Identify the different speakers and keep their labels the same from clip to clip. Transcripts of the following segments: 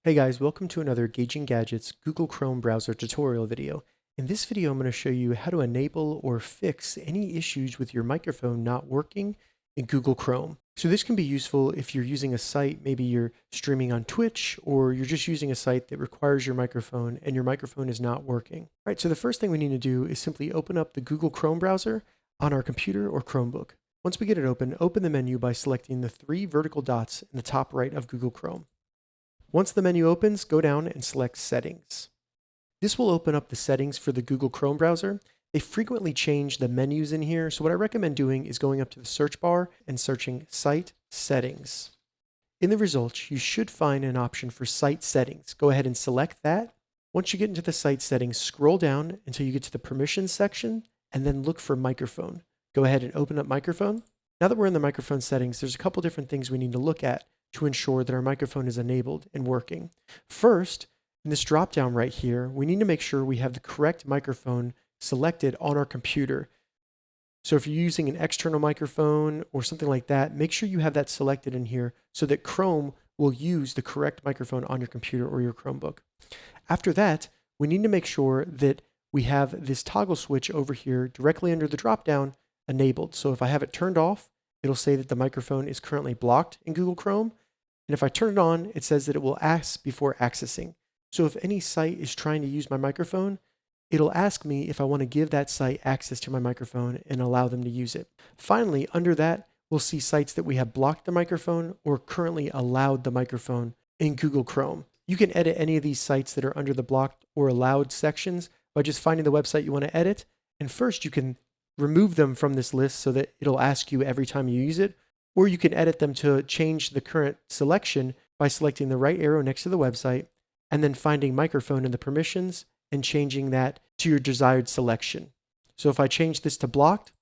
Speaker 1: Hey guys, welcome to another Gauging Gadgets Google Chrome browser tutorial video. In this video, I'm going to show you how to enable or fix any issues with your microphone not working in Google Chrome. So this can be useful if you're using a site, maybe you're streaming on Twitch, or you're just using a site that requires your microphone and your microphone is not working. All right, so the first thing we need to do is simply open up the Google Chrome browser on our computer or Chromebook. Once we get it open the menu by selecting the three vertical dots in the top right of Google Chrome. Once the menu opens, go down and select Settings. This will open up the settings for the Google Chrome browser. They frequently change the menus in here, so what I recommend doing is going up to the search bar and searching Site Settings. In the results, you should find an option for Site Settings. Go ahead and select that. Once you get into the site settings, scroll down until you get to the Permissions section, and then look for Microphone. Go ahead and open up Microphone. Now that we're in the microphone settings, there's a couple different things we need to look at to ensure that our microphone is enabled and working. First, in this drop down right here, we need to make sure we have the correct microphone selected on our computer. So if you're using an external microphone or something like that, make sure you have that selected in here so that Chrome will use the correct microphone on your computer or your Chromebook. After that, we need to make sure that we have this toggle switch over here directly under the drop down enabled. So if I have it turned off, it'll say that the microphone is currently blocked in Google Chrome. And if I turn it on, it says that it will ask before accessing. So if any site is trying to use my microphone, it'll ask me if I want to give that site access to my microphone and allow them to use it. Finally, under that, we'll see sites that we have blocked the microphone or currently allowed the microphone in Google Chrome. You can edit any of these sites that are under the blocked or allowed sections by just finding the website you want to edit. And first, you can remove them from this list so that it'll ask you every time you use it, or you can edit them to change the current selection by selecting the right arrow next to the website and then finding microphone in the permissions and changing that to your desired selection. So if I change this to blocked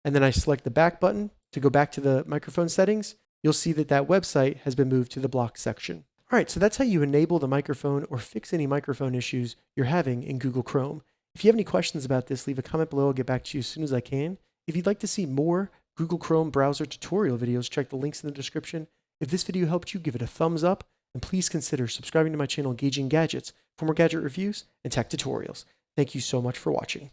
Speaker 1: and then I select the back button to go back to the microphone settings, you'll see that that website has been moved to the blocked section. All right, so that's how you enable the microphone or fix any microphone issues you're having in Google Chrome. If you have any questions about this, leave a comment below. I'll get back to you as soon as I can. If you'd like to see more Google Chrome browser tutorial videos, check the links in the description. If this video helped you, give it a thumbs up, and please consider subscribing to my channel, Gauging Gadgets, for more gadget reviews and tech tutorials. Thank you so much for watching.